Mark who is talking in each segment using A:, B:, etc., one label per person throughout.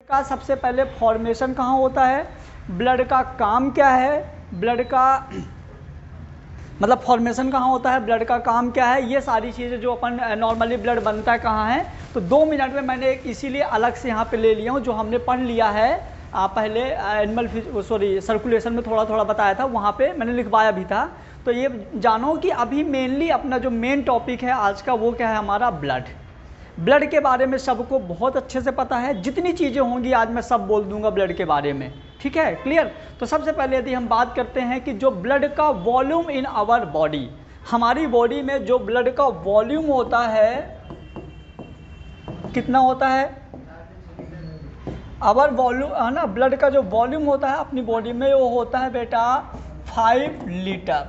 A: का सबसे पहले फॉर्मेशन कहाँ होता है, ब्लड का काम क्या है, ब्लड का मतलब फॉर्मेशन कहाँ होता है, ब्लड का काम क्या है, ये सारी चीज़ें जो अपन नॉर्मली ब्लड बनता है कहाँ है। तो 2 मिनट में मैंने एक इसीलिए अलग से यहाँ पे ले लिया हूँ, जो हमने पढ़ लिया है पहले एनिमल सर्कुलेशन में थोड़ा थोड़ा बताया था, वहाँ पे मैंने लिखवाया भी था। तो ये जानो कि अभी मेनली अपना जो मेन टॉपिक है आज का वो क्या है, हमारा ब्लड। ब्लड के बारे में सबको बहुत अच्छे से पता है, जितनी चीज़ें होंगी आज मैं सब बोल दूंगा ब्लड के बारे में, ठीक है, क्लियर। तो सबसे पहले यदि हम बात करते हैं कि जो ब्लड का वॉल्यूम इन आवर बॉडी, हमारी बॉडी में जो ब्लड का वॉल्यूम होता है कितना होता है, आवर वॉल्यूम है ना, ब्लड का जो वॉल्यूम होता है अपनी बॉडी में वो होता है बेटा 5 लीटर।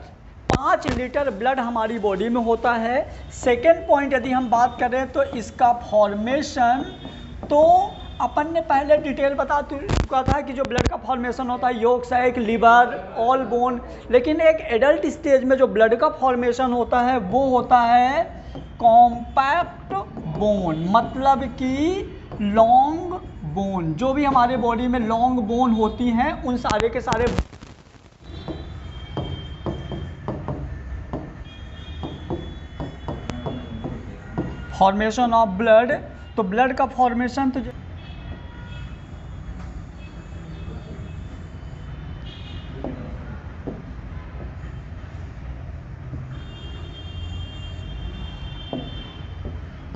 A: 5 लीटर ब्लड हमारी बॉडी में होता है। सेकेंड पॉइंट यदि हम बात करें तो इसका फॉर्मेशन, तो अपन ने पहले डिटेल बता चुका था कि जो ब्लड का फॉर्मेशन होता है योक साइक, लिवर, ऑल बोन, लेकिन एक एडल्ट स्टेज में जो ब्लड का फॉर्मेशन होता है वो होता है कॉम्पैक्ट बोन, मतलब कि लॉन्ग बोन। जो भी हमारे बॉडी में लॉन्ग बोन होती हैं उन सारे के सारे फॉर्मेशन ऑफ ब्लड। तो ब्लड का फॉर्मेशन तो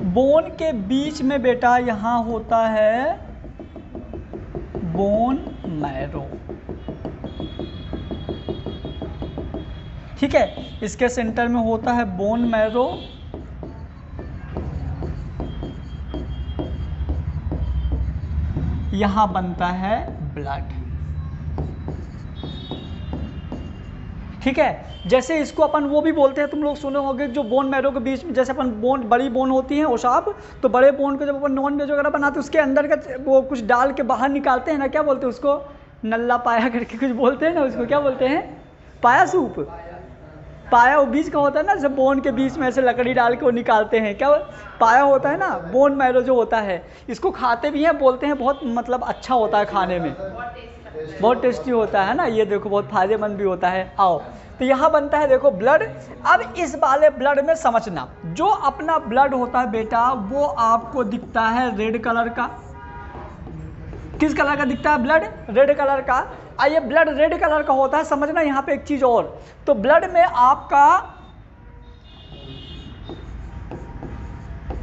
A: बोन के बीच में बेटा यहाँ होता है बोन मैरो, ठीक है, इसके सेंटर में होता है बोन मैरो। यहाँ बनता है ब्लड, ठीक है। जैसे इसको अपन वो भी बोलते हैं, तुम लोग सुने होंगे, जो बोन मैरो के बीच में जैसे अपन बोन, बड़ी बोन होती है ओसाब, तो बड़े बोन को जब अपन नॉन वेज वगैरह बनाते हैं उसके अंदर का वो कुछ डाल के बाहर निकालते हैं ना, क्या बोलते हैं उसको, नल्ला पाया करके कुछ बोलते हैं ना, उसको क्या बोलते हैं, पाया सूप। पाया वो बीच का होता है ना, जब बोन के बीच में ऐसे लकड़ी डाल के वो निकालते हैं, क्या पाया होता है ना, बोन मैरो जो होता है। इसको खाते भी हैं, बोलते हैं बहुत मतलब अच्छा होता है खाने में, बहुत टेस्टी होता है ना, ये देखो बहुत फायदेमंद भी होता है। आओ तो यहाँ बनता है देखो ब्लड। अब इस वाले ब्लड में समझना, जो अपना ब्लड होता है बेटा वो आपको दिखता है रेड कलर का। किस कलर का दिखता है ब्लड, रेड कलर का। ये ब्लड रेड कलर का होता है, समझना यहाँ पे एक चीज और, तो ब्लड में आपका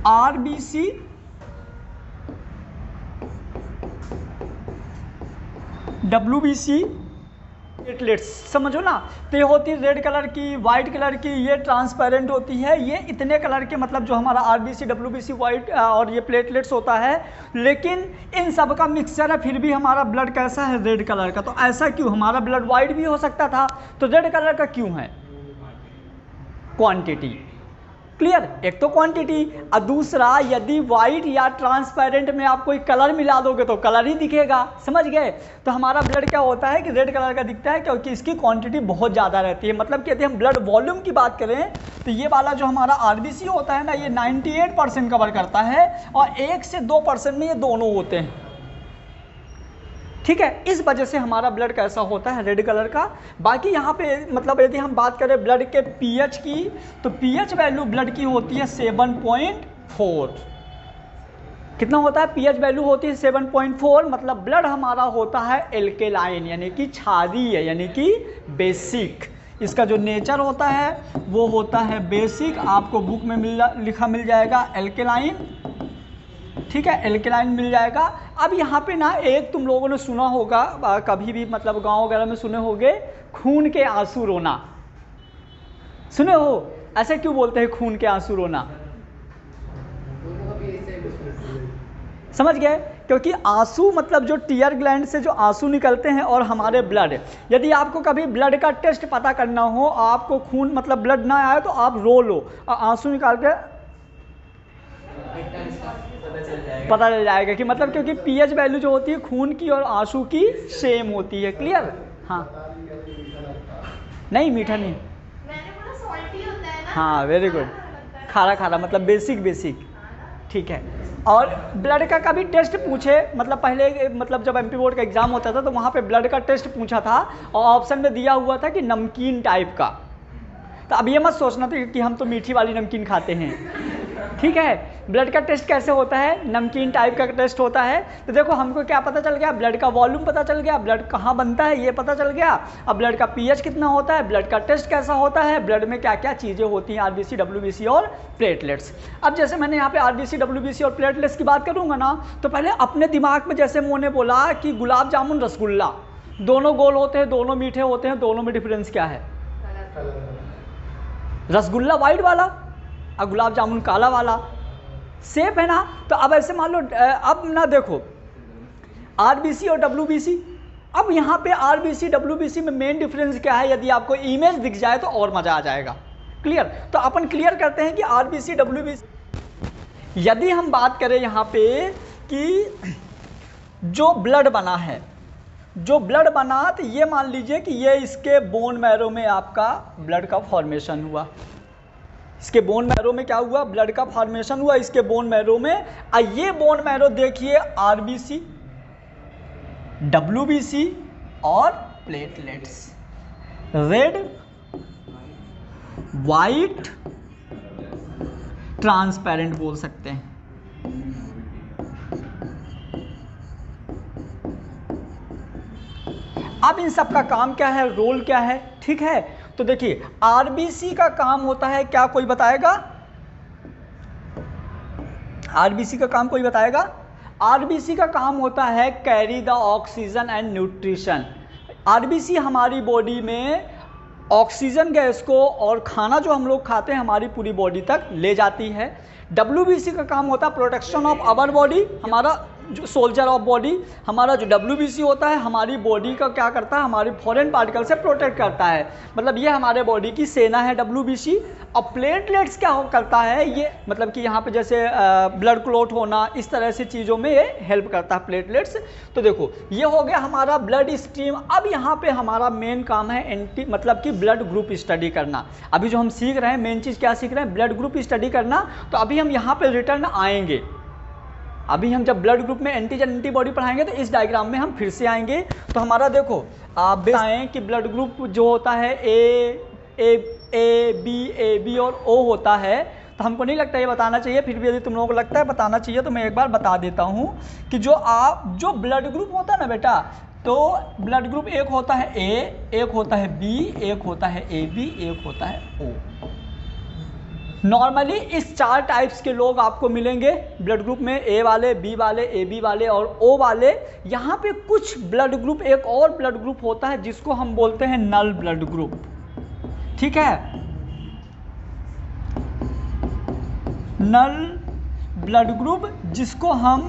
A: आरबीसी, डब्ल्यूबीसी, प्लेटलेट्स, समझो ना। तो ये होती है रेड कलर की, वाइट कलर की, ये ट्रांसपेरेंट होती है, ये इतने कलर के, मतलब जो हमारा आरबीसी, डब्ल्यूबीसी, वाइट और ये प्लेटलेट्स होता है। लेकिन इन सब का मिक्सचर है, फिर भी हमारा ब्लड कैसा है, रेड कलर का। तो ऐसा क्यों, हमारा ब्लड वाइट भी हो सकता था, तो रेड कलर का क्यों है, क्वांटिटी, क्लियर। एक तो क्वांटिटी, और दूसरा यदि वाइट या ट्रांसपेरेंट में आप कोई कलर मिला दोगे तो कलर ही दिखेगा, समझ गए। तो हमारा ब्लड क्या होता है कि रेड कलर का दिखता है क्योंकि इसकी क्वांटिटी बहुत ज़्यादा रहती है। मतलब कि यदि हम ब्लड वॉल्यूम की बात करें तो ये वाला जो हमारा आरबीसी होता है ना, ये 98% कवर करता है, और 1 से 2% में ये दोनों होते हैं, ठीक है। इस वजह से हमारा ब्लड कैसा होता है, रेड कलर का। बाकी यहाँ पे मतलब यदि हम बात करें ब्लड के पीएच की, तो पीएच वैल्यू ब्लड की होती है 7.4। कितना होता है, पीएच वैल्यू होती है 7.4, मतलब ब्लड हमारा होता है एल्केलाइन, यानी कि क्षारीय, यानी कि बेसिक। इसका जो नेचर होता है वो होता है बेसिक, आपको बुक में लिखा मिल जाएगा एल्केलाइन, ठीक है, एल्केलाइन मिल जाएगा। अब यहाँ पे ना एक तुम लोगों ने सुना होगा कभी भी, मतलब गांव वगैरह में सुने होंगे, खून के आंसू रोना, सुने हो, ऐसे क्यों बोलते हैं खून के आंसू रोना, समझ गए। क्योंकि आंसू मतलब जो टीयर ग्लैंड से जो आंसू निकलते हैं और हमारे ब्लड, यदि आपको कभी ब्लड का टेस्ट पता करना हो, आपको खून मतलब ब्लड ना आए तो आप रो लो और आंसू निकाल के पता चल जाएगा कि मतलब, क्योंकि पीएच वैल्यू जो होती है खून की और आंसू की सेम होती है, क्लियर। हाँ नहीं, मीठा नहीं,
B: मैंने बोला सॉल्टी होता है ना,
A: हाँ वेरी गुड, खारा खारा मतलब बेसिक बेसिक, ठीक है। और ब्लड का कभी टेस्ट पूछे, मतलब पहले मतलब जब एमपी बोर्ड का एग्जाम होता था तो वहाँ पे ब्लड का टेस्ट पूछा था और ऑप्शन में दिया हुआ था कि नमकीन टाइप का। तो अब ये मत सोचना था कि हम तो मीठी वाली नमकीन खाते हैं, ठीक है। ब्लड का टेस्ट कैसे होता है, नमकीन टाइप का टेस्ट होता है। तो देखो हमको क्या पता चल गया, ब्लड का वॉल्यूम पता चल गया, ब्लड कहाँ बनता है ये पता चल गया। अब ब्लड का पीएच कितना होता है, ब्लड का टेस्ट कैसा होता है, ब्लड में क्या क्या चीज़ें होती हैं, आरबीसी, डब्ल्यूबीसी और प्लेटलेट्स। अब जैसे मैंने यहाँ पे आरबीसी, डब्ल्यूबीसी और प्लेटलेट्स की बात करूँगा ना, तो पहले अपने दिमाग में जैसे मोने बोला कि गुलाब जामुन रसगुल्ला दोनों गोल होते हैं, दोनों मीठे होते हैं, दोनों में डिफरेंस क्या है? रसगुल्ला वाइट वाला और गुलाब जामुन काला वाला, सेफ है ना। तो अब ऐसे मान लो, अब ना देखो आरबीसी और डब्ल्यूबीसी, अब यहाँ पे आरबीसी डब्ल्यूबीसी में मेन डिफरेंस क्या है, यदि आपको इमेज दिख जाए तो और मजा आ जाएगा। क्लियर? तो अपन क्लियर करते हैं कि आरबीसी डब्ल्यूबीसी, यदि हम बात करें यहाँ पे कि जो ब्लड बना है, जो ब्लड बना, तो ये मान लीजिए कि ये इसके बोन मैरो में आपका ब्लड का फॉर्मेशन हुआ, इसके बोन मैरो में क्या हुआ, ब्लड का फॉर्मेशन हुआ इसके बोन मैरो में। ये बोन मैरो देखिए आरबीसी, डब्ल्यूबीसी और प्लेटलेट्स, रेड, वाइट, ट्रांसपेरेंट बोल सकते हैं। अब इन सब का काम क्या है, रोल क्या है, ठीक है। तो देखिए आरबीसी का काम होता है क्या, कोई बताएगा? आरबीसी का काम कोई बताएगा? आरबीसी का काम होता है carry the oxygen and nutrition. RBC हमारी बॉडी में ऑक्सीजन गैस को और खाना जो हम लोग खाते हैं हमारी पूरी बॉडी तक ले जाती है। डब्ल्यूबीसी का काम होता है प्रोटेक्शन ऑफ आवर बॉडी, हमारा जो सोल्जर ऑफ बॉडी, हमारा जो डब्ल्यूबीसी होता है हमारी बॉडी का क्या करता है, हमारी फॉरेन पार्टिकल से प्रोटेक्ट करता है, मतलब ये हमारे बॉडी की सेना है डब्ल्यूबीसी। और प्लेटलेट्स क्या करता है, ये मतलब कि यहाँ पे जैसे ब्लड क्लॉट होना, इस तरह से चीज़ों में ये हेल्प करता है प्लेटलेट्स। तो देखो ये हो गया हमारा ब्लड स्ट्रीम। अब यहाँ पे हमारा मेन काम है एंटी मतलब कि ब्लड ग्रुप स्टडी करना। अभी जो हम सीख रहे हैं मेन चीज़ क्या सीख रहे हैं, ब्लड ग्रुप स्टडी करना। तो अभी हम यहाँ पे रिटर्न आएंगे, अभी हम जब ब्लड ग्रुप में एंटीजन एंटीबॉडी पढ़ाएंगे तो इस डायग्राम में हम फिर से आएंगे। तो हमारा देखो आप बताएं कि ब्लड ग्रुप जो होता है ए बी और ओ होता है। तो हमको नहीं लगता ये बताना चाहिए, फिर भी यदि तुम लोगों को लगता है बताना चाहिए तो मैं एक बार बता देता हूँ कि जो ब्लड ग्रुप होता है ना बेटा, तो ब्लड ग्रुप एक होता है ए, एक होता है बी, एक होता है ए बी, एक होता है ओ। नॉर्मली इस 4 टाइप्स के लोग आपको मिलेंगे ब्लड ग्रुप में, ए वाले, बी वाले, ए बी वाले और ओ वाले। यहाँ पे कुछ ब्लड ग्रुप, एक और ब्लड ग्रुप होता है जिसको हम बोलते हैं नल ब्लड ग्रुप, ठीक है। नल ब्लड ग्रुप जिसको हम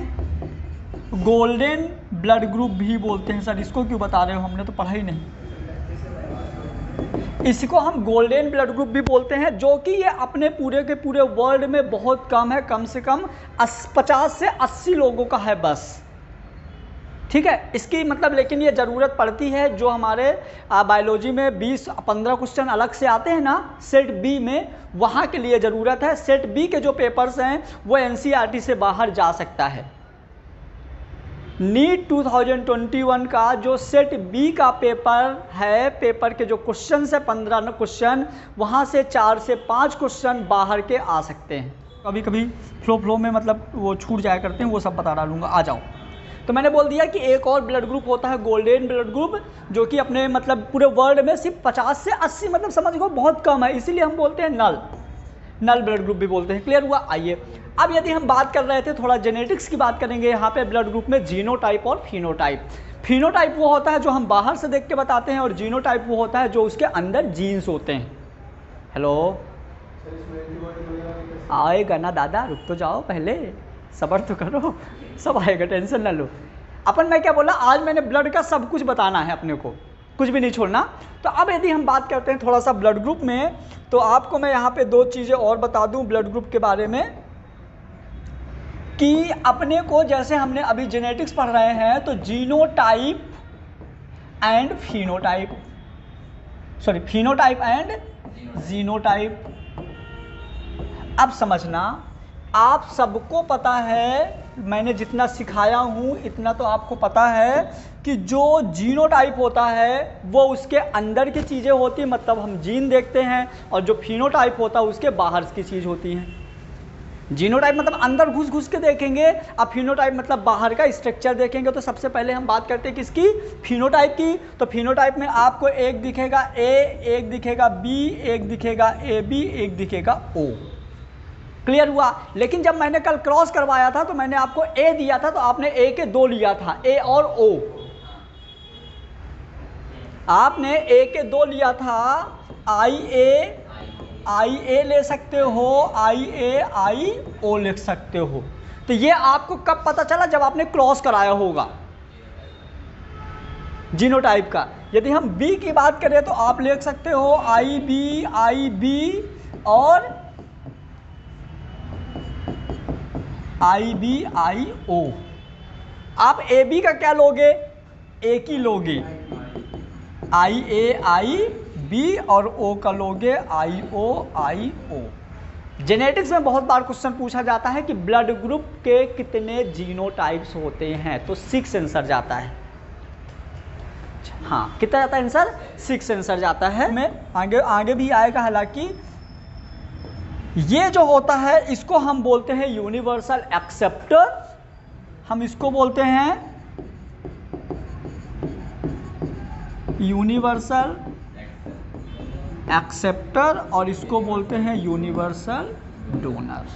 A: गोल्डन ब्लड ग्रुप भी बोलते हैं। सर इसको क्यों बता रहे हो, हमने तो पढ़ा ही नहीं। इसको हम गोल्डन ब्लड ग्रुप भी बोलते हैं, जो कि ये अपने पूरे के पूरे वर्ल्ड में बहुत कम है, कम से कम 50 से 80 लोगों का है बस, ठीक है। इसकी मतलब लेकिन ये ज़रूरत पड़ती है, जो हमारे बायोलॉजी में 20-15 क्वेश्चन अलग से आते हैं ना सेट बी में, वहाँ के लिए ज़रूरत है। सेट बी के जो पेपर्स हैं वो एनसीईआरटी से बाहर जा सकता है। नीट 2021 का जो सेट बी का पेपर है, पेपर के जो क्वेश्चन है 15 क्वेश्चन, वहाँ से 4 से 5 क्वेश्चन बाहर के आ सकते हैं। कभी कभी फ्लो में मतलब वो छूट जाया करते हैं, वो सब बता डालूंगा, आ जाओ। तो मैंने बोल दिया कि एक और ब्लड ग्रुप होता है गोल्डन ब्लड ग्रुप, जो कि अपने मतलब पूरे वर्ल्ड में सिर्फ 50 से 80 मतलब समझ गो बहुत कम है, इसीलिए हम बोलते हैं नल ब्लड ग्रुप भी बोलते हैं। क्लियर हुआ? आइए अब यदि हम बात कर रहे थे थोड़ा जेनेटिक्स की बात करेंगे। यहाँ पे ब्लड ग्रुप में जीनोटाइप और फिनोटाइप। फिनोटाइप वो होता है जो हम बाहर से देख के बताते हैं, और जीनोटाइप वो होता है जो उसके अंदर जीन्स होते हैं। हेलो, आएगा ना दादा, रुक तो जाओ, पहले सब्र तो करो, सब आएगा, टेंशन ना लो। अपन मैं क्या बोला, आज मैंने ब्लड का सब कुछ बताना है अपने को, कुछ भी नहीं छोड़ना। तो अब यदि हम बात करते हैं थोड़ा सा ब्लड ग्रुप में, तो आपको मैं यहाँ पे 2 चीज़ें और बता दूँ ब्लड ग्रुप के बारे में, कि अपने को जैसे हमने अभी जेनेटिक्स पढ़ रहे हैं तो genotype and phenotype, sorry phenotype and genotype. अब समझना आप सबको पता है, मैंने जितना सिखाया हूँ इतना तो आपको पता है कि जो जीनोटाइप होता है वो उसके अंदर की चीज़ें होती हैं, मतलब हम जीन देखते हैं, और जो फिनोटाइप होता है उसके बाहर की चीज़ होती हैं। जीनोटाइप मतलब अंदर घुस घुस के देखेंगे, अब फिनोटाइप मतलब बाहर का स्ट्रक्चर देखेंगे। तो सबसे पहले हम बात करते हैं किसकी, फिनोटाइप की। तो फिनोटाइप में आपको एक दिखेगा ए, एक दिखेगा बी, एक दिखेगा ए बी, एक दिखेगा ओ। क्लियर हुआ। लेकिन जब मैंने कल क्रॉस करवाया था तो मैंने आपको ए दिया था, तो आपने ए के दो लिया था, ए और ओ। आपने ए के दो लिया था, आई ए ले सकते हो, आई ए आई ओ लिख सकते हो। तो ये आपको कब पता चला, जब आपने क्रॉस कराया होगा जीनोटाइप का। यदि हम बी की बात करें तो आप लिख सकते हो आई बी और आई बी आई ओ। आप ए बी का क्या लोगे, ए की लोगे, आई ए आई बी, और ओ का लोगे आई ओ। जेनेटिक्स में बहुत बार क्वेश्चन पूछा जाता है कि ब्लड ग्रुप के कितने जीनोटाइप्स होते हैं, तो 6 आंसर जाता है। हाँ, कितना जाता है आंसर, 6 आंसर जाता है। मैं आगे भी आएगा। हालांकि ये जो होता है इसको हम बोलते हैं यूनिवर्सल एक्सेप्टर, हम इसको बोलते हैं यूनिवर्सल एक्सेप्टर, और इसको बोलते हैं यूनिवर्सल डोनर।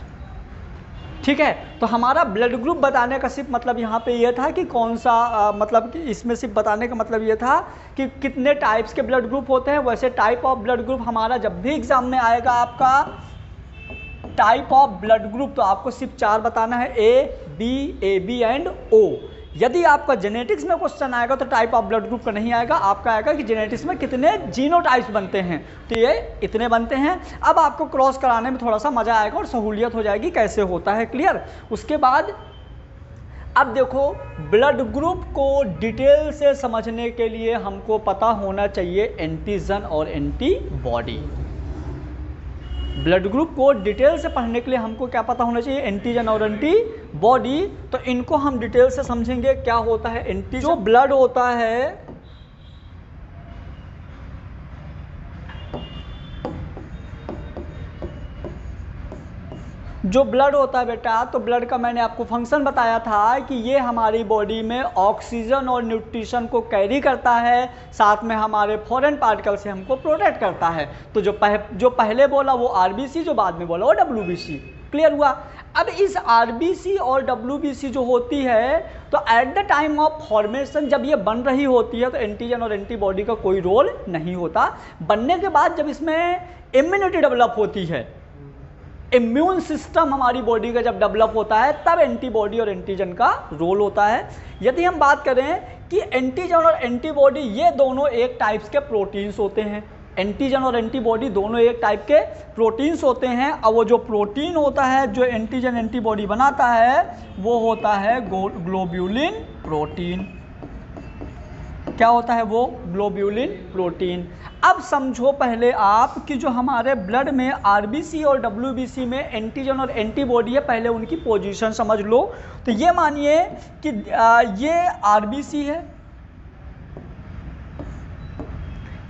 A: ठीक है। तो हमारा ब्लड ग्रुप बताने का सिर्फ मतलब यहाँ पे ये था कि कौन सा मतलब कि इसमें सिर्फ बताने का मतलब ये था कि कितने टाइप्स के ब्लड ग्रुप होते हैं। वैसे टाइप ऑफ ब्लड ग्रुप हमारा जब भी एग्जाम में आएगा, आपका टाइप ऑफ ब्लड ग्रुप, तो आपको सिर्फ 4 बताना है, ए बी एंड ओ। यदि आपका जेनेटिक्स में क्वेश्चन आएगा तो टाइप ऑफ ब्लड ग्रुप का नहीं आएगा, आपका आएगा कि जेनेटिक्स में कितने जीनोटाइप्स बनते हैं, तो ये इतने बनते हैं। अब आपको क्रॉस कराने में थोड़ा सा मजा आएगा और सहूलियत हो जाएगी कैसे होता है। क्लियर। उसके बाद अब देखो, ब्लड ग्रुप को डिटेल से समझने के लिए हमको पता होना चाहिए एंटीजन और एंटीबॉडी। ब्लड ग्रुप को डिटेल से पढ़ने के लिए हमको क्या पता होना चाहिए, एंटीजन और एंटीबॉडी। तो इनको हम डिटेल से समझेंगे क्या होता है एंटीजन। जो ब्लड होता है, जो ब्लड होता है बेटा, तो ब्लड का मैंने आपको फंक्शन बताया था कि ये हमारी बॉडी में ऑक्सीजन और न्यूट्रिशन को कैरी करता है, साथ में हमारे फॉरेन पार्टिकल से हमको प्रोटेक्ट करता है। तो जो पहले बोला वो आरबीसी, जो बाद में बोला वो डब्ल्यूबीसी। क्लियर हुआ। अब इस आरबीसी और डब्ल्यूबीसी जो होती है, तो at the time of formation जब ये बन रही होती है तो एंटीजन और एंटीबॉडी का कोई रोल नहीं होता। बनने के बाद जब इसमें इम्यूनिटी डेवलप होती है, इम्यून सिस्टम हमारी बॉडी का जब डेवलप होता है, तब एंटीबॉडी और एंटीजन का रोल होता है। यदि हम बात करें कि एंटीजन और एंटीबॉडी ये दोनों एक टाइप्स के प्रोटीन्स होते हैं, एंटीजन और एंटीबॉडी दोनों एक टाइप के प्रोटीन्स होते हैं। और वो जो प्रोटीन होता है जो एंटीजन एंटीबॉडी बनाता है वो होता है ग्लोब्यूलिन प्रोटीन। क्या होता है वो, ग्लोब्यूलिन प्रोटीन। अब समझो पहले आप कि जो हमारे ब्लड में आरबीसी और डब्ल्यूबीसी में एंटीजन और एंटीबॉडी है, पहले उनकी पोजीशन समझ लो। तो ये मानिए कि ये आरबीसी है,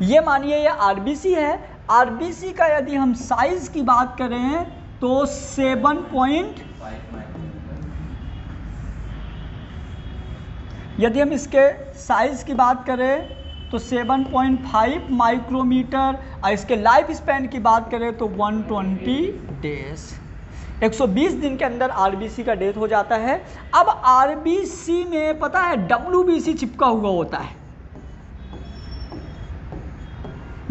A: ये मानिए ये आरबीसी है। आरबीसी का यदि हम साइज की बात करें तो 7 यदि हम इसके साइज की बात करें तो 7.5 माइक्रोमीटर, और इसके लाइफ स्पैन की बात करें तो 120 डेज, 120 दिन के अंदर आरबीसी का डेथ हो जाता है। अब आरबीसी में पता है डब्ल्यूबीसी चिपका हुआ होता है,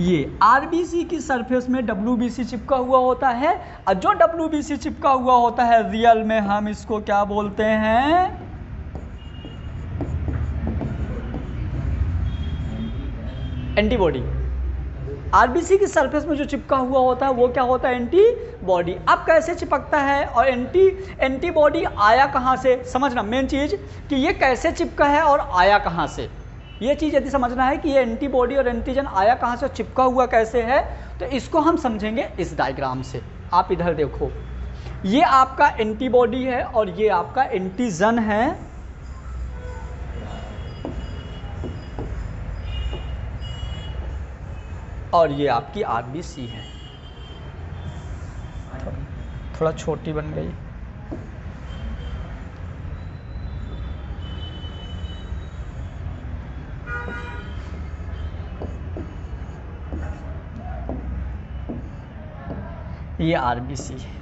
A: ये आरबीसी की सरफेस में डब्ल्यूबीसी चिपका हुआ होता है। और जो डब्ल्यूबीसी चिपका हुआ होता है रियल में हम इसको क्या बोलते हैं, एंटीबॉडी। आरबीसी की सरफेस में जो चिपका हुआ होता है वो क्या होता है, एंटीबॉडी। अब कैसे चिपकता है और एंटीबॉडी आया कहाँ से, समझना मेन चीज़ कि ये कैसे चिपका है और आया कहाँ से। ये चीज़ यदि समझना है कि ये एंटीबॉडी और एंटीजन आया कहाँ से, चिपका हुआ कैसे है, तो इसको हम समझेंगे इस डायग्राम से। आप इधर देखो, ये आपका एंटीबॉडी है और ये आपका एंटीजन है। और ये आपकी आरबीसी है। थोड़ा छोटी बन गई। ये आरबीसी है,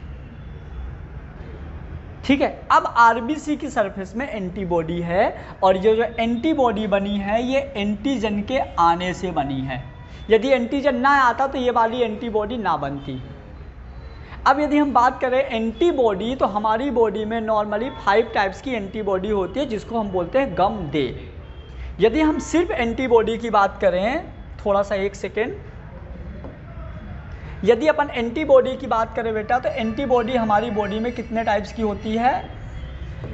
A: ठीक है। अब आरबीसी की सरफेस में एंटीबॉडी है और ये जो एंटीबॉडी बनी है ये एंटीजन के आने से बनी है। यदि एंटीजन ना आता तो ये वाली एंटीबॉडी ना बनती। अब यदि हम बात करें एंटीबॉडी, तो हमारी बॉडी में नॉर्मली 5 टाइप्स की एंटीबॉडी होती है जिसको हम बोलते हैं गम दे। यदि हम सिर्फ एंटीबॉडी की बात करें, थोड़ा सा एक सेकेंड, यदि अपन एंटीबॉडी की बात करें बेटा, तो एंटीबॉडी हमारी बॉडी में कितने टाइप्स की होती है,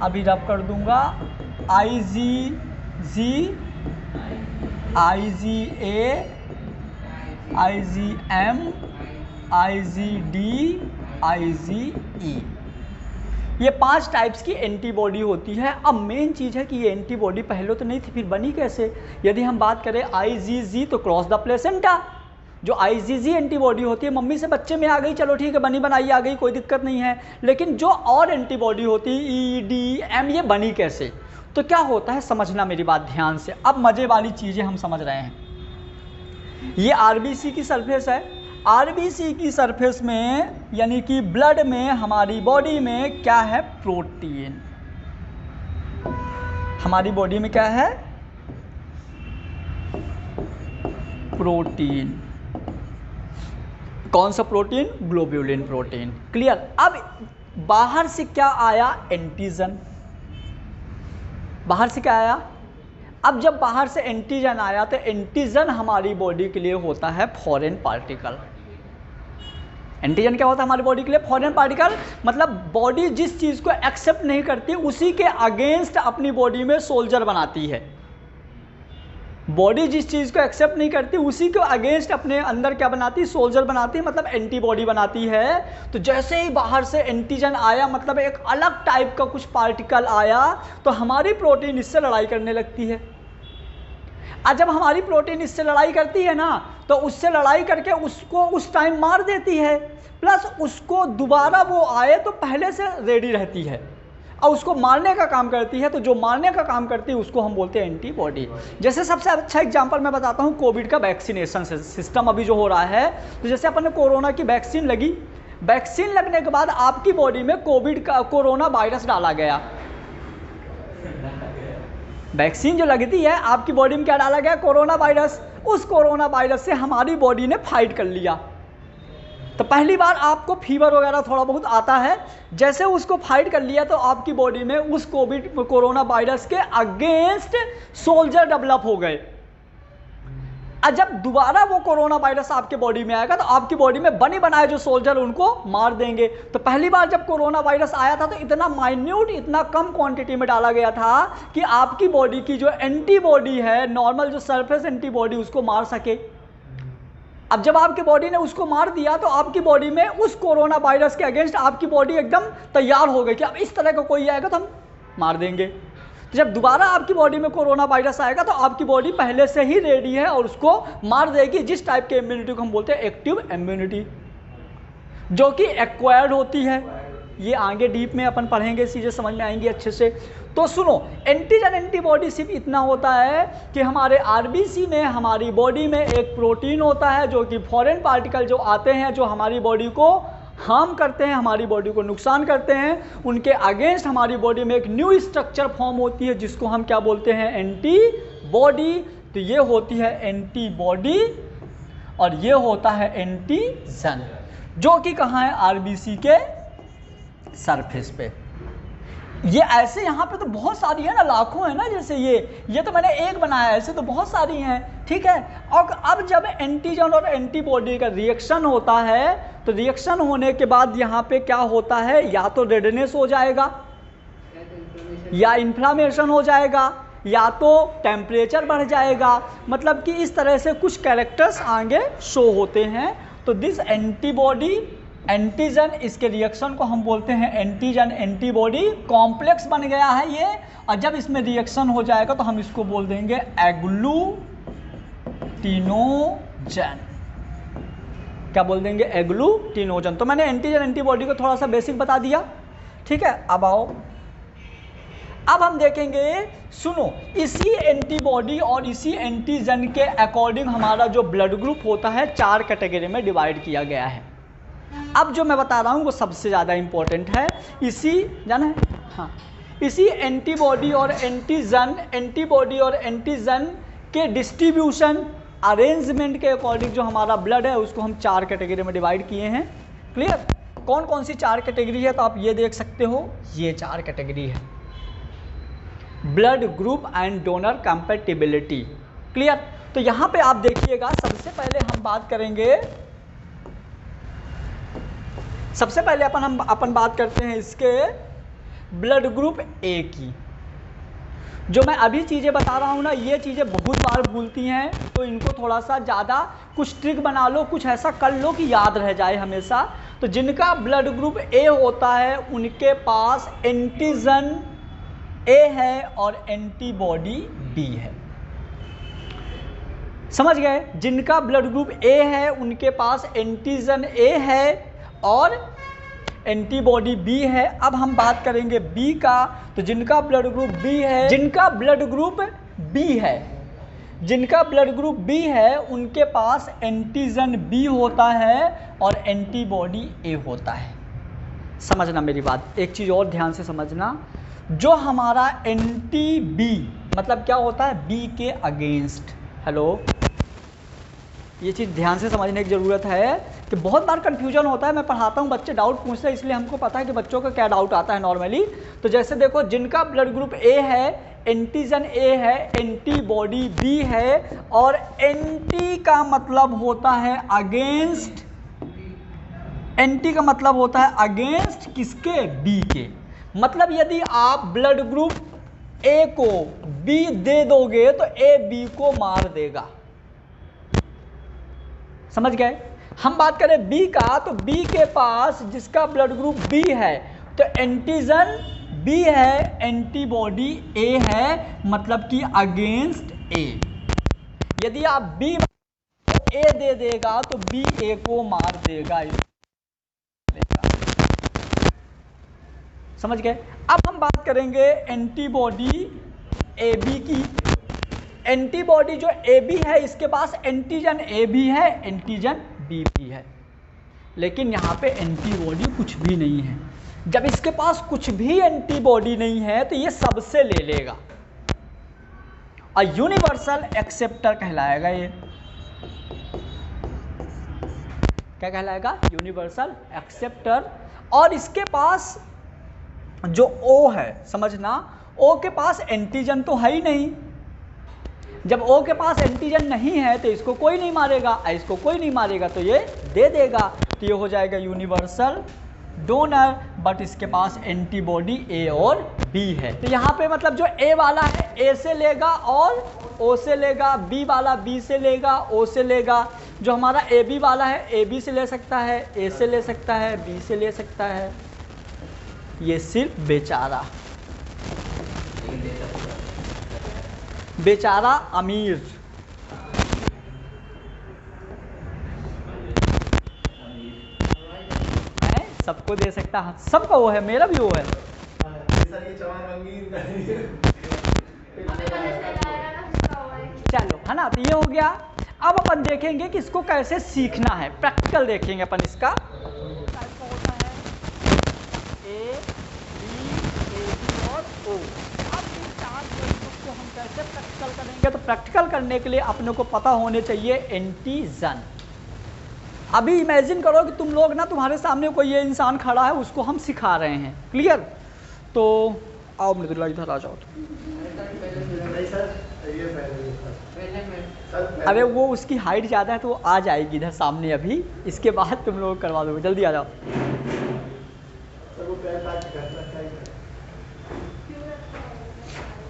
A: अभी रब कर दूंगा, IgG, IgA, IgM, IgD, IgE, ये 5 टाइप्स की एंटीबॉडी होती है। अब मेन चीज़ है कि ये एंटीबॉडी पहले तो नहीं थी, फिर बनी कैसे। यदि हम बात करें IgG, तो क्रॉस द प्लेसेंटा, जो IgG एंटीबॉडी होती है मम्मी से बच्चे में आ गई, चलो ठीक है, बनी बनाई आ गई, कोई दिक्कत नहीं है। लेकिन जो और एंटीबॉडी होती है ED, M, ये बनी कैसे। तो क्या होता है, समझना मेरी बात ध्यान से। अब मज़े वाली चीज़ें हम समझ रहे हैं। ये आरबीसी की सरफेस है। आरबीसी की सरफेस में यानी कि ब्लड में, हमारी बॉडी में क्या है, प्रोटीन। हमारी बॉडी में क्या है, प्रोटीन। कौन सा प्रोटीन, ग्लोब्यूलिन प्रोटीन। क्लियर। अब बाहर से क्या आया, एंटीजन। बाहर से क्या आया, अब जब बाहर से एंटीजन आया तो एंटीजन हमारी बॉडी के लिए होता है फॉरेन पार्टिकल। एंटीजन क्या होता है हमारी बॉडी के लिए, फॉरेन पार्टिकल। मतलब बॉडी जिस चीज़ को एक्सेप्ट नहीं करती उसी के अगेंस्ट अपनी बॉडी में सोल्जर बनाती है। बॉडी जिस चीज़ को एक्सेप्ट नहीं करती उसी के अगेंस्ट अपने अंदर क्या बनाती है, सोल्जर बनाती है, मतलब एंटीबॉडी बनाती है। तो जैसे ही बाहर से एंटीजन आया, मतलब एक अलग टाइप का कुछ पार्टिकल आया, तो हमारी प्रोटीन इससे लड़ाई करने लगती है। और जब हमारी प्रोटीन इससे लड़ाई करती है ना, तो उससे लड़ाई करके उसको उस टाइम मार देती है, प्लस उसको दोबारा वो आए तो पहले से रेडी रहती है और उसको मारने का काम करती है। तो जो मारने का काम करती है उसको हम बोलते हैं एंटीबॉडी। जैसे सबसे अच्छा एग्जांपल मैं बताता हूँ, कोविड का वैक्सीनेशन सिस्टम अभी जो हो रहा है। तो जैसे अपन ने कोरोना की वैक्सीन लगी, वैक्सीन लगने के बाद आपकी बॉडी में कोरोना वायरस डाला गया। वैक्सीन जो लगती है आपकी बॉडी में क्या डाला गया, कोरोना वायरस। उस कोरोना वायरस से हमारी बॉडी ने फाइट कर लिया। तो पहली बार आपको फीवर वगैरह थोड़ा बहुत आता है, जैसे उसको फाइट कर लिया तो आपकी बॉडी में उस कोरोना वायरस के अगेंस्ट सोल्जर डेवलप हो गए। और जब दोबारा वो कोरोना वायरस आपके बॉडी में आएगा तो आपकी बॉडी में बने बनाए जो सोल्जर उनको मार देंगे। तो पहली बार जब कोरोना वायरस आया था तो इतना माइन्यूट, इतना कम क्वांटिटी में डाला गया था कि आपकी बॉडी की जो एंटीबॉडी है, नॉर्मल जो सरफेस एंटीबॉडी, उसको मार सके। अब जब आपकी बॉडी ने उसको मार दिया तो आपकी बॉडी में उस कोरोना वायरस के अगेंस्ट आपकी बॉडी एकदम तैयार हो गई कि अब इस तरह का कोई आएगा तो हम मार देंगे। तो जब दोबारा आपकी बॉडी में कोरोना वायरस आएगा तो आपकी बॉडी पहले से ही रेडी है और उसको मार देगी। जिस टाइप के इम्यूनिटी को हम बोलते हैं एक्टिव इम्यूनिटी, जो कि एक्वायर्ड होती है। ये आगे डीप में अपन पढ़ेंगे, चीज़ें समझ में आएंगी अच्छे से। तो सुनो, एंटीजन एंटीबॉडी सिर्फ इतना होता है कि हमारे आरबीसी में, हमारी बॉडी में एक प्रोटीन होता है जो कि फॉरेन पार्टिकल जो आते हैं, जो हमारी बॉडी को हार्म करते हैं, हमारी बॉडी को नुकसान करते हैं, उनके अगेंस्ट हमारी बॉडी में एक न्यू स्ट्रक्चर फॉर्म होती है जिसको हम क्या बोलते हैं, एंटीबॉडी। तो ये होती है एंटीबॉडी और ये होता है एंटीजन, जो कि कहाँ है, आरबीसी के सरफेस पे। ये ऐसे यहाँ पे तो बहुत सारी है ना, लाखों है ना। जैसे ये तो मैंने एक बनाया है, ऐसे तो बहुत सारी हैं, ठीक है। और अब जब एंटीजन और एंटीबॉडी का रिएक्शन होता है तो रिएक्शन होने के बाद यहाँ पे क्या होता है, या तो रेडनेस हो जाएगा, या इन्फ्लामेशन हो जाएगा, या तो टेम्परेचर बढ़ जाएगा। मतलब कि इस तरह से कुछ कैरेक्टर्स आगे शो होते हैं। तो दिस एंटीबॉडी एंटीजन, इसके रिएक्शन को हम बोलते हैं एंटीजन, एंटीबॉडी कॉम्प्लेक्स बन गया है ये, और जब इसमें रिएक्शन हो जाएगा तो हम इसको बोल देंगे एग्लूटिनोजन। क्या बोल देंगे? एग्लूटिनोजन। तो मैंने एंटीजन एंटीबॉडी को थोड़ा सा बेसिक बता दिया, ठीक है। अब आओ, अब हम देखेंगे, सुनो, इसी एंटीबॉडी और इसी एंटीजन के अकॉर्डिंग हमारा जो ब्लड ग्रुप होता है 4 कैटेगरी में डिवाइड किया गया है। अब जो मैं बता रहा हूँ वो सबसे ज़्यादा इंपॉर्टेंट है। इसी जाना है, हाँ, इसी एंटीबॉडी और एंटीजन के डिस्ट्रीब्यूशन अरेंजमेंट के अकॉर्डिंग जो हमारा ब्लड है उसको हम 4 कैटेगरी में डिवाइड किए हैं। क्लियर? कौन कौन सी 4 कैटेगरी है तो आप ये देख सकते हो, ये 4 कैटेगरी है। Blood group and donor compatibility. Clear? तो यहाँ पे आप देखिएगा, सबसे पहले हम बात करेंगे, सबसे पहले अपन बात करते हैं इसके ब्लड ग्रुप ए की। जो मैं अभी चीज़ें बता रहा हूँ ना, ये चीज़ें बहुत बार भूलती हैं, तो इनको थोड़ा सा ज़्यादा कुछ ट्रिक बना लो, कुछ ऐसा कर लो कि याद रह जाए हमेशा। तो जिनका ब्लड ग्रुप ए होता है उनके पास एंटीजन ए है और एंटीबॉडी बी है। समझ गए? जिनका ब्लड ग्रुप ए है उनके पास एंटीजन ए है और एंटीबॉडी बी है। अब हम बात करेंगे बी का, तो जिनका ब्लड ग्रुप बी है, जिनका ब्लड ग्रुप बी है उनके पास एंटीजन बी होता है और एंटीबॉडी ए होता है। समझना मेरी बात, एक चीज़ और ध्यान से समझना, जो हमारा एंटी बी मतलब क्या होता है? बी के अगेंस्ट। हेलो, ये चीज़ ध्यान से समझने की ज़रूरत है कि बहुत बार कन्फ्यूजन होता है। मैं पढ़ाता हूँ, बच्चे डाउट पूछते हैं, इसलिए हमको पता है कि बच्चों का क्या डाउट आता है नॉर्मली। तो जैसे देखो, जिनका ब्लड ग्रुप ए है, एंटीजन ए है, एंटीबॉडी बी है, और एंटी का मतलब होता है अगेंस्ट, एंटी का मतलब होता है अगेंस्ट किसके? बी के। मतलब यदि आप ब्लड ग्रुप ए को बी दे दोगे तो ए बी को मार देगा। समझ गए? हम बात करें बी का, तो बी के पास जिसका ब्लड ग्रुप बी है तो एंटीजन बी है, एंटीबॉडी ए है, मतलब कि अगेंस्ट ए। यदि आप बी ए दे देगा तो बी ए को मार देगा। समझ गए? अब हम बात करेंगे एंटीबॉडी ए बी की। एंटीबॉडी जो ए बी है, इसके पास एंटीजन ए भी है, एंटीजन बी भी है, लेकिन यहाँ पे एंटीबॉडी कुछ भी नहीं है। जब इसके पास कुछ भी एंटीबॉडी नहीं है तो ये सबसे ले लेगा और यूनिवर्सल एक्सेप्टर कहलाएगा। ये क्या कहलाएगा? Universal acceptor. और इसके पास जो O है, समझना, O के पास एंटीजन तो है ही नहीं। जब O के पास एंटीजन नहीं है तो इसको कोई नहीं मारेगा, इसको कोई नहीं मारेगा तो ये दे देगा, तो ये हो जाएगा यूनिवर्सल डोनर। बट इसके पास एंटीबॉडी ए और बी है। तो यहाँ पे मतलब जो ए वाला है ए से लेगा और O से लेगा, बी वाला बी से लेगा, O से लेगा। जो हमारा ए बी वाला है ए बी से ले सकता है, ए से ले सकता है, बी से ले सकता है। ये सिर्फ बेचारा अमीर। है, सबको दे सकता है, सबका वो है, मेरा भी वो है। चलो, है ना? तो ये हो गया। अब अपन देखेंगे कि इसको कैसे सीखना है, प्रैक्टिकल देखेंगे अपन इसका। कैसे प्रैक्टिकल करेंगे? तो प्रैक्टिकल करने के लिए अपने को पता होने चाहिए एंटीजन। अभी इमेजिन करो कि तुम लोग ना, तुम्हारे सामने कोई ये इंसान खड़ा है, उसको हम सिखा रहे हैं। क्लियर? तो आओ मृदुला, इधर आ जाओ। अरे वो उसकी हाइट ज़्यादा है तो वो आ जाएगी इधर सामने अभी, इसके बाद तुम लोग करवा दोगे। जल्दी आ जाओ।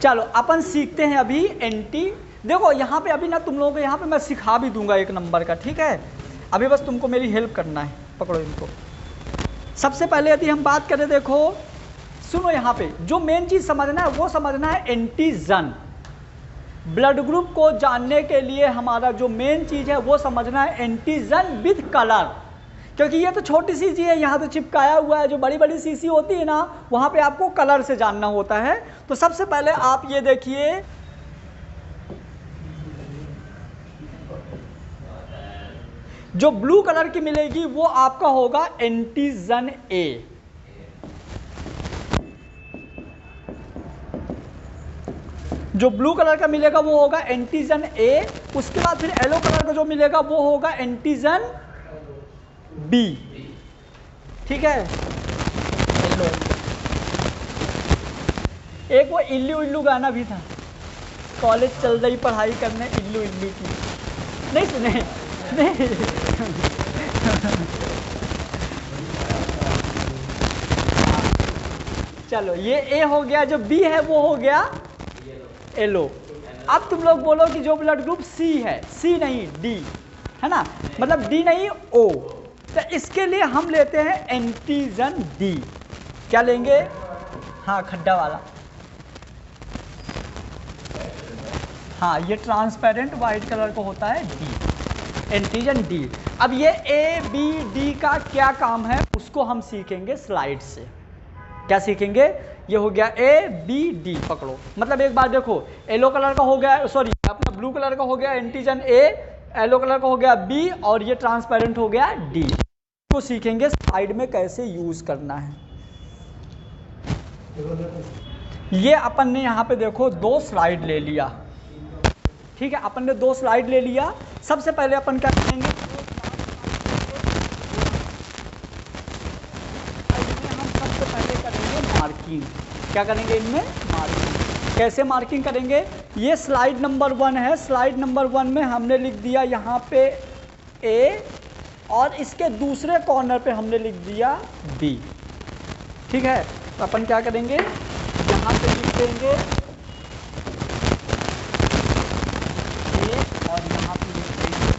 A: चलो अपन सीखते हैं अभी एंटी। देखो यहाँ पे अभी ना तुम लोगों को यहाँ पे मैं सिखा भी दूंगा 1 नंबर का, ठीक है? अभी बस तुमको मेरी हेल्प करना है। पकड़ो इनको। सबसे पहले यदि हम बात करें, देखो सुनो, यहाँ पे जो मेन चीज़ समझना है वो समझना है एंटीजन। ब्लड ग्रुप को जानने के लिए हमारा जो मेन चीज़ है वो समझना है एंटीजन विद कलर, क्योंकि ये तो छोटी सी चीज़ है, यहाँ तो चिपकाया हुआ है। जो बड़ी बड़ी शीशी होती है ना, वहाँ पे आपको कलर से जानना होता है। तो सबसे पहले आप ये देखिए, जो ब्लू कलर की मिलेगी वो आपका होगा एंटीजन ए। जो ब्लू कलर का मिलेगा वो होगा एंटीजन ए। उसके बाद फिर येलो कलर का जो मिलेगा वो होगा एंटीजन बी। ठीक है, एक वो इल्लू इल्लू गाना भी था, कॉलेज चल रही पढ़ाई करने इल्लू इल्लू की, नहीं सुने? नहीं। चलो, ये ए हो गया, जो बी है वो हो गया येलो। अब तुम लोग बोलो कि जो ब्लड ग्रुप सी है, सी नहीं डी, है ना, मतलब डी नहीं ओ, तो इसके लिए हम लेते हैं एंटीजन डी। क्या लेंगे? हाँ, खड्डा वाला। हाँ, ये ट्रांसपेरेंट वाइट कलर का होता है डी, एंटीजन डी। अब ये ए बी डी का क्या काम है उसको हम सीखेंगे स्लाइड से। क्या सीखेंगे? ये हो गया ए बी डी, पकड़ो। मतलब एक बार देखो, येलो कलर का हो गया, सॉरी अपना ब्लू कलर का हो गया एंटीजन ए, येलो कलर का हो गया बी, और ये ट्रांसपेरेंट हो गया डी। इसको सीखेंगे स्लाइड में कैसे यूज करना है। ये अपन ने यहाँ पे देखो 2 स्लाइड ले लिया। ठीक है, अपन ने 2 स्लाइड ले लिया। सबसे पहले अपन क्या करेंगे, हम सबसे पहले करेंगे मार्किंग। क्या करेंगे इनमें? मार्किंग। कैसे मार्किंग करेंगे? ये स्लाइड नंबर 1 है। स्लाइड नंबर 1 में हमने लिख दिया यहाँ पे ए, और इसके दूसरे कॉर्नर पे हमने लिख दिया बी। ठीक है, तो अपन क्या करेंगे, यहाँ पे लिख देंगे ए, और यहाँ पे लिख देंगे।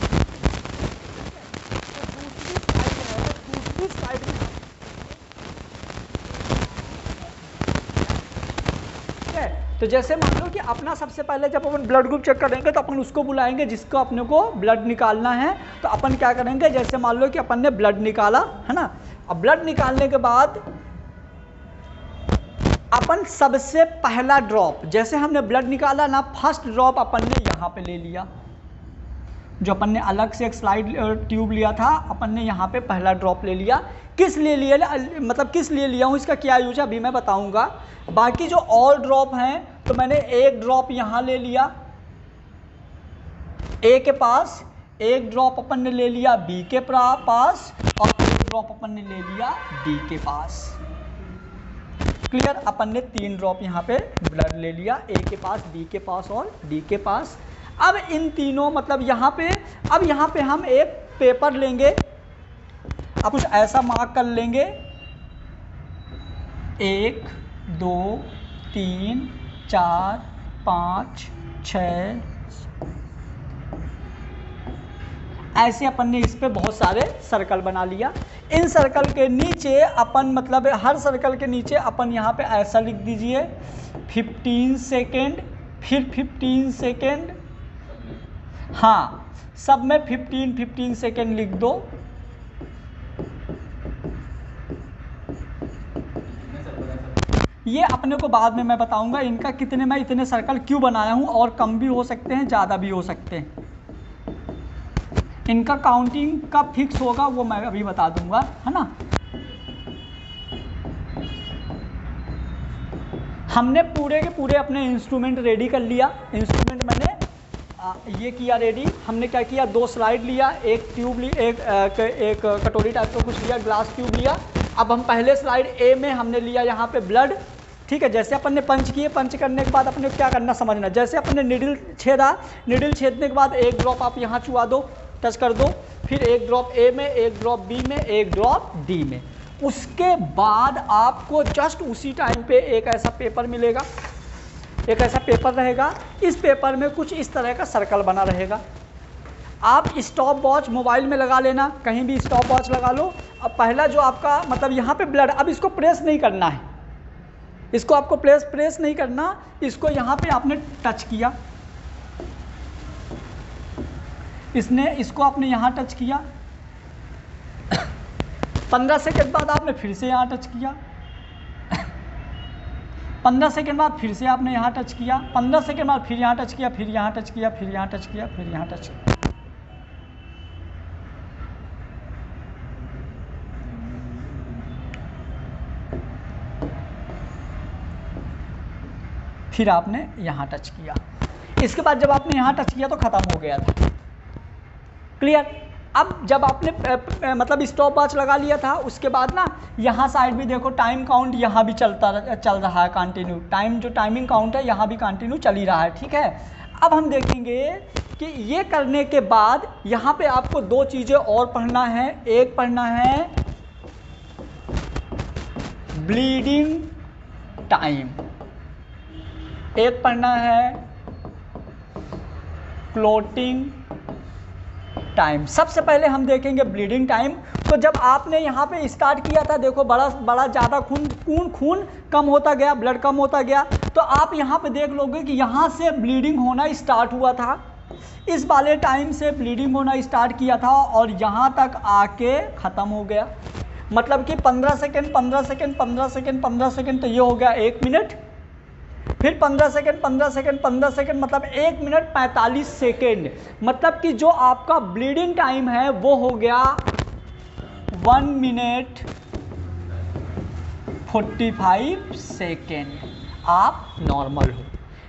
A: दूसरी साइड में तो जैसे मान लो कि अपना सबसे पहले जब अपन ब्लड ग्रुप चेक करेंगे तो अपन उसको बुलाएंगे जिसको अपने को ब्लड निकालना है। तो अपन क्या करेंगे, जैसे मान लो कि अपन ने ब्लड निकाला है ना, अब ब्लड निकालने के बाद अपन सबसे पहला ड्रॉप, जैसे हमने ब्लड निकाला ना, फर्स्ट ड्रॉप अपन ने यहाँ पे ले लिया। जो अपन ने अलग से एक स्लाइड ट्यूब लिया था, अपन ने यहाँ पे पहला ड्रॉप ले लिया। किस लिए लिया, मतलब किस लिए लिया हूँ, इसका क्या यूज है अभी मैं बताऊँगा। बाकी जो और ड्रॉप हैं, तो मैंने एक ड्रॉप यहाँ ले लिया ए के पास, एक ड्रॉप अपन ने ले लिया बी के पास, और एक ड्रॉप अपन ने ले लिया डी के पास। क्लियर? अपन ने 3 ड्रॉप यहाँ पे ब्लड ले लिया, ए के पास, बी के पास और डी के पास। अब इन तीनों, मतलब यहाँ पे, अब यहाँ पे हम एक पेपर लेंगे, अब कुछ ऐसा मार्क कर लेंगे 1 2 3 4 5 6, ऐसे अपन ने इस पे बहुत सारे सर्कल बना लिया। इन सर्कल के नीचे अपन, मतलब हर सर्कल के नीचे अपन यहाँ पे ऐसा लिख दीजिए 15 सेकेंड, फिर 15 सेकेंड, हाँ सब में 15 सेकेंड लिख दो। ये अपने को बाद में मैं बताऊंगा इनका कितने, मैं इतने सर्कल क्यों बनाया हूँ, और कम भी हो सकते हैं ज़्यादा भी हो सकते हैं। इनका काउंटिंग का फिक्स होगा वो मैं अभी बता दूंगा, है ना। हमने पूरे के पूरे अपने इंस्ट्रूमेंट रेडी कर लिया। इंस्ट्रूमेंट मैंने ये किया रेडी। हमने क्या किया, 2 स्लाइड लिया, एक ट्यूब ली, एक कटोरी टाइप का कुछ लिया, ग्लास ट्यूब लिया। अब हम पहले स्लाइड ए में हमने लिया यहाँ पे ब्लड। ठीक है, जैसे अपन ने पंच किए, पंच करने के बाद अपन ने क्या करना समझना, जैसे अपन ने निडल छेदा, निडल छेदने के बाद एक ड्रॉप आप यहाँ चुआ दो, टच कर दो, फिर एक ड्रॉप ए में, एक ड्रॉप बी में, एक ड्रॉप डी में। उसके बाद आपको जस्ट उसी टाइम पे एक ऐसा पेपर मिलेगा, एक ऐसा पेपर रहेगा। इस पेपर में कुछ इस तरह का सर्कल बना रहेगा। आप स्टॉप वॉच मोबाइल में लगा लेना, कहीं भी स्टॉप वॉच लगा लो। अब पहला जो आपका मतलब यहाँ पे ब्लड, अब इसको प्रेस नहीं करना है, इसको आपको प्रेस नहीं करना, इसको यहाँ पे आपने टच किया, इसको आपने यहाँ टच किया, 15 सेकंड बाद आपने फिर से यहाँ टच किया, 15 सेकंड बाद फिर से आपने यहाँ टच किया, 15 सेकंड बाद फिर यहाँ टच किया, फिर यहाँ टच किया, फिर यहाँ टच किया, फिर यहाँ टच किया। फिर आपने यहाँ टच किया। इसके बाद जब आपने यहाँ टच किया तो ख़त्म हो गया था। क्लियर। अब जब आपने मतलब स्टॉप वॉच लगा लिया था, उसके बाद ना यहाँ साइड भी देखो टाइम काउंट यहाँ भी चल रहा है कंटिन्यू, टाइमिंग काउंट है यहाँ भी कंटिन्यू चल ही रहा है। ठीक है। अब हम देखेंगे कि ये करने के बाद यहाँ पे आपको दो चीज़ें और पढ़ना है। एक पढ़ना है ब्लीडिंग टाइम, एक पढ़ना है क्लॉटिंग टाइम। सबसे पहले हम देखेंगे ब्लीडिंग टाइम। तो जब आपने यहाँ पे स्टार्ट किया था, देखो बड़ा ज़्यादा खून कम होता गया, ब्लड कम होता गया, तो आप यहाँ पे देख लोगे कि यहाँ से ब्लीडिंग होना स्टार्ट हुआ था, इस वाले टाइम से ब्लीडिंग होना स्टार्ट किया था और यहाँ तक आके ख़त्म हो गया। मतलब कि 15 सेकेंड 15 सेकेंड 15 सेकेंड 15 सेकेंड, तो ये हो गया 1 मिनट, फिर 15 सेकेंड 15 सेकेंड 15 सेकेंड, मतलब 1 मिनट 45 सेकेंड। मतलब कि जो आपका ब्लीडिंग टाइम है वो हो गया 1 मिनट 45 सेकेंड। आप नॉर्मल हो।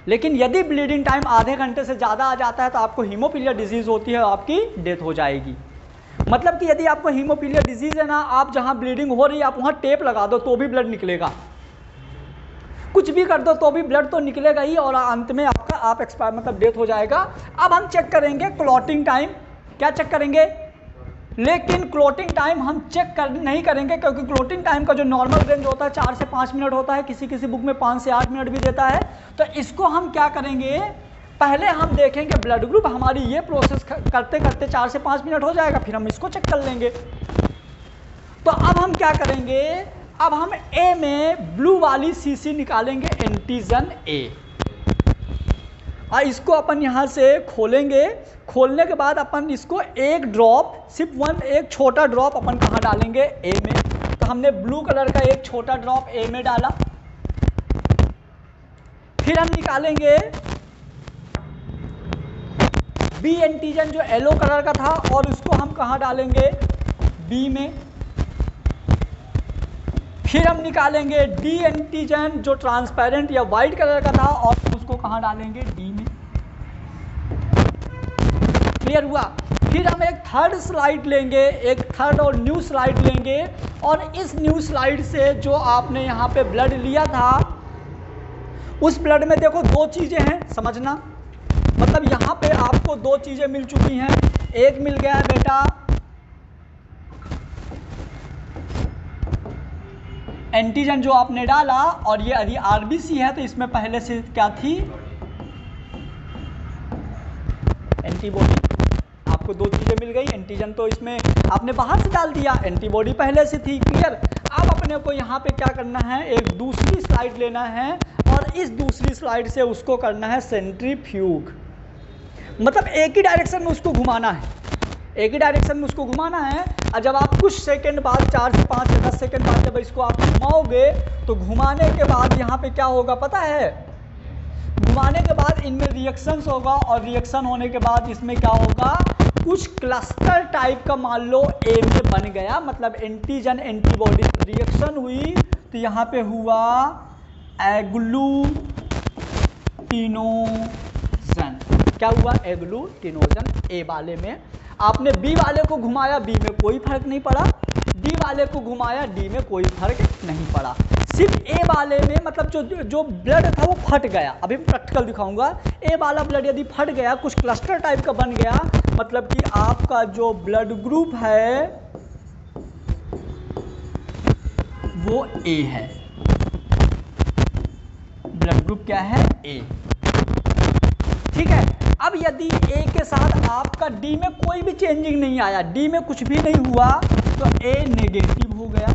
A: लेकिन यदि ब्लीडिंग टाइम आधे घंटे से ज़्यादा आ जाता है तो आपको हीमोफीलिया डिजीज़ होती है, आपकी डेथ हो जाएगी। मतलब कि यदि आपको हीमोफीलिया डिजीज़ है ना, आप जहाँ ब्लीडिंग हो रही है आप वहाँ टेप लगा दो तो भी ब्लड निकलेगा, कुछ भी कर दो तो भी ब्लड तो निकलेगा ही, और अंत में आपका आप एक्सपायर मतलब डेथ हो जाएगा। अब हम चेक करेंगे क्लॉटिंग टाइम। क्या चेक करेंगे? लेकिन क्लॉटिंग टाइम हम चेक नहीं करेंगे, क्योंकि क्लॉटिंग टाइम का जो नॉर्मल रेंज होता है 4 से 5 मिनट होता है, किसी किसी बुक में 5 से 8 मिनट भी देता है। तो इसको हम क्या करेंगे, पहले हम देखेंगे ब्लड ग्रुप, हमारी ये प्रोसेस करते करते 4 से 5 मिनट हो जाएगा, फिर हम इसको चेक कर लेंगे। तो अब हम क्या करेंगे, अब हम ए में ब्लू वाली सीसी निकालेंगे, एंटीजन ए, और इसको अपन यहाँ से खोलेंगे। खोलने के बाद अपन इसको एक ड्रॉप, सिर्फ एक छोटा ड्रॉप अपन कहाँ डालेंगे, ए में। तो हमने ब्लू कलर का एक छोटा ड्रॉप ए में डाला। फिर हम निकालेंगे बी एंटीजन जो येलो कलर का था, और उसको हम कहाँ डालेंगे, बी में। फिर हम निकालेंगे डी एंटीजन जो ट्रांसपेरेंट या वाइट कलर का था, और उसको कहाँ डालेंगे, डी में। क्लियर हुआ? फिर हम एक थर्ड स्लाइड लेंगे, एक थर्ड और न्यू स्लाइड लेंगे, और इस न्यू स्लाइड से जो आपने यहाँ पे ब्लड लिया था, उस ब्लड में देखो दो चीज़ें हैं, समझना। मतलब यहाँ पे आपको दो चीज़ें मिल चुकी हैं। एक मिल गया है बेटा एंटीजन जो आपने डाला, और ये यदि आरबीसी है तो इसमें पहले से क्या थी, एंटीबॉडी। आपको दो चीज़ें मिल गई, एंटीजन तो इसमें आपने बाहर से डाल दिया, एंटीबॉडी पहले से थी। क्लियर? अब अपने को यहाँ पे क्या करना है, एक दूसरी स्लाइड लेना है, और इस दूसरी स्लाइड से उसको करना है सेंट्रीफ्यूग। मतलब एक ही डायरेक्शन में उसको घुमाना है, एक ही डायरेक्शन में उसको घुमाना है। और जब आप कुछ सेकंड बाद, 4 से 5 या 10 सेकंड बाद जब इसको आप घुमाओगे, तो घुमाने के बाद यहाँ पे क्या होगा पता है, घुमाने के बाद इनमें रिएक्शंस होगा, और रिएक्शन होने के बाद इसमें क्या होगा, कुछ क्लस्टर टाइप का मान लो ए में बन गया। मतलब एंटीजन एंटीबॉडी रिएक्शन हुई, तो यहाँ पे हुआ एग्लूटिनोजन। क्या हुआ, एग्लूटिनोजन ए वाले में। आपने बी वाले को घुमाया, बी में कोई फर्क नहीं पड़ा, डी वाले को घुमाया, डी में कोई फर्क नहीं पड़ा। सिर्फ ए वाले में मतलब जो ब्लड था वो फट गया। अभी प्रैक्टिकल दिखाऊंगा। ए वाला ब्लड यदि फट गया, कुछ क्लस्टर टाइप का बन गया, मतलब कि आपका जो ब्लड ग्रुप है वो ए है। ब्लड ग्रुप क्या है, ए। ठीक है। अब यदि ए के साथ आपका डी में कोई भी चेंजिंग नहीं आया, डी में कुछ भी नहीं हुआ, तो ए नेगेटिव हो गया।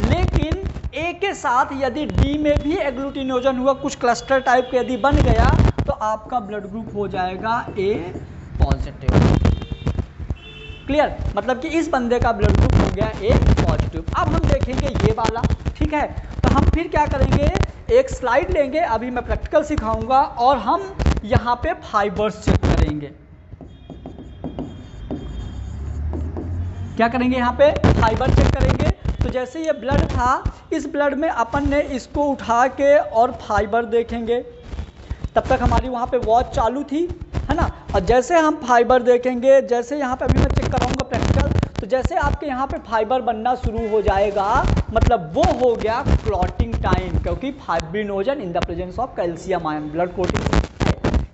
A: लेकिन ए के साथ यदि डी में भी एग्लूटिनोजन हुआ, कुछ क्लस्टर टाइप के यदि बन गया, तो आपका ब्लड ग्रुप हो जाएगा ए पॉजिटिव। क्लियर? मतलब कि इस बंदे का ब्लड ग्रुप हो गया ए पॉजिटिव। अब हम देखेंगे ये वाला, ठीक है? तो हम फिर क्या करेंगे, एक स्लाइड लेंगे, अभी मैं प्रैक्टिकल सिखाऊंगा, और हम यहाँ पे फाइबर्स चेक करेंगे। क्या करेंगे? यहाँ पे फाइबर चेक करेंगे। तो जैसे ये ब्लड था, इस ब्लड में अपन ने इसको उठा के और फाइबर देखेंगे। तब तक हमारी वहाँ पे वॉच चालू थी, है ना? और जैसे हम फाइबर देखेंगे, जैसे यहाँ पे अभी मैं चेक कराऊंगा प्रैक्टिकल, तो जैसे आपके यहाँ पे फाइबर बनना शुरू हो जाएगा, मतलब वो हो गया क्लॉटिंग टाइम, क्योंकि fibrinogen in the presence of calcium ion blood clotting,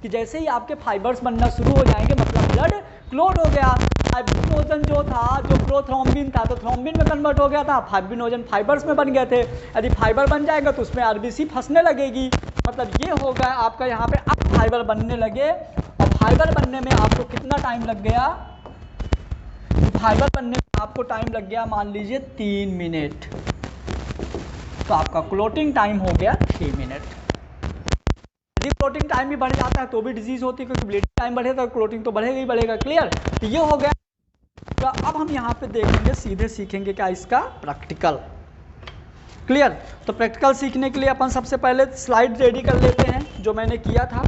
A: कि जैसे ही आपके फाइबर्स बनना शुरू हो जाएंगे मतलब ब्लड क्लॉट हो गया। फाइब्रिनोजन जो था, जो प्रोथ्रोम्बिन था, तो थ्रोम्बिन में कन्वर्ट हो गया था, फाइब्रिनोजन फाइबर्स में बन गए थे। यदि फाइबर बन जाएगा तो उसमें आरबीसी फंसने लगेगी, मतलब ये हो गया आपका यहाँ पे। अब फाइबर बनने लगे, और फाइबर बनने में आपको कितना टाइम लग गया? फाइबर बनने में आपको टाइम लग गया मान लीजिए 3 मिनट, तो आपका क्लॉटिंग टाइम हो गया 6 मिनट। यदि क्लॉटिंग टाइम भी बढ़ जाता है तो भी डिजीज होती है, क्योंकि ब्लीडिंग टाइम बढ़े तो क्लॉटिंग तो बढ़ेगा ही बढ़ेगा। क्लियर? तो ये हो गया। तो अब हम यहाँ पे देखेंगे, सीधे सीखेंगे क्या इसका प्रैक्टिकल। क्लियर? तो प्रैक्टिकल सीखने के लिए अपन सबसे पहले स्लाइड रेडी कर लेते हैं, जो मैंने किया था।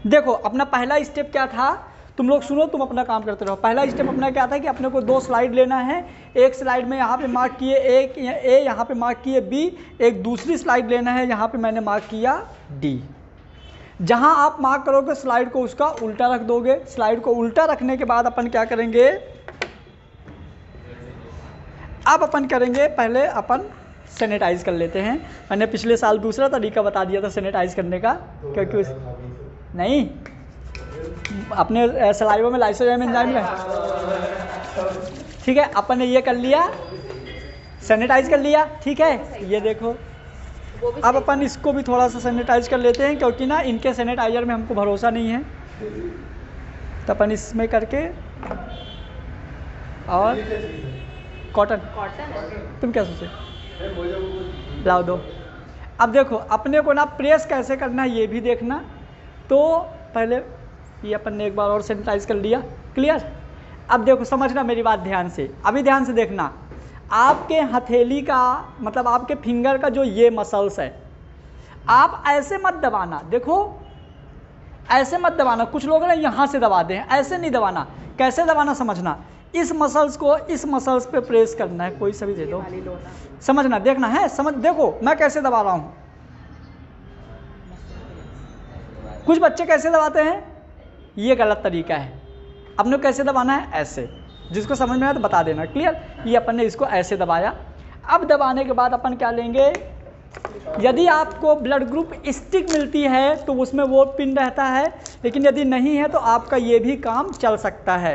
A: देखो अपना पहला स्टेप क्या था, तुम लोग सुनो, तुम अपना काम करते रहो। पहला स्टेप अपना क्या था कि अपने को 2 स्लाइड लेना है। एक स्लाइड में यहाँ पे मार्क किए एक ए, यहाँ पे मार्क किए बी, एक दूसरी स्लाइड लेना है, यहाँ पे मैंने मार्क किया डी। जहाँ आप मार्क करोगे स्लाइड को उसका उल्टा रख दोगे। स्लाइड को उल्टा रखने के बाद अपन क्या करेंगे, अब अपन करेंगे, पहले अपन सैनिटाइज कर लेते हैं। मैंने पिछले साल दूसरा तरीका बता दिया था सैनिटाइज करने का, क्योंकि नहीं अपने सलाइवा में लाइसोजाइम एंजाइम है, ठीक है? अपन ने ये कर लिया, सैनिटाइज कर लिया, ठीक है? ये देखो, अब अपन इसको भी थोड़ा सा सैनिटाइज कर लेते हैं, क्योंकि ना इनके सैनिटाइजर में हमको भरोसा नहीं है। तो अपन इसमें करके, और कॉटन तुम क्या सोचे, लाओ दो। अब देखो अपने को ना प्रेस कैसे करना है ये भी देखना। तो पहले ये अपन ने एक बार और सैनिटाइज कर लिया। क्लियर? अब देखो समझना मेरी बात ध्यान से, अभी ध्यान से देखना। आपके हथेली का मतलब आपके फिंगर का जो ये मसल्स है, आप ऐसे मत दबाना। देखो ऐसे मत दबाना, कुछ लोग ना यहाँ से दबाते हैं, ऐसे नहीं दबाना। कैसे दबाना समझना, इस मसल्स को इस मसल्स पे प्रेस करना है। कोई सभी दे दो, समझना, देखना है, समझ। देखो मैं कैसे दबा रहा हूँ, कुछ बच्चे कैसे दबाते हैं, ये गलत तरीका है। अपने को कैसे दबाना है, ऐसे। जिसको समझ में आया तो बता देना। क्लियर? ये अपन ने इसको ऐसे दबाया। अब दबाने के बाद अपन क्या लेंगे, यदि आपको ब्लड ग्रुप स्टिक मिलती है तो उसमें वो पिन रहता है, लेकिन यदि नहीं है तो आपका ये भी काम चल सकता है।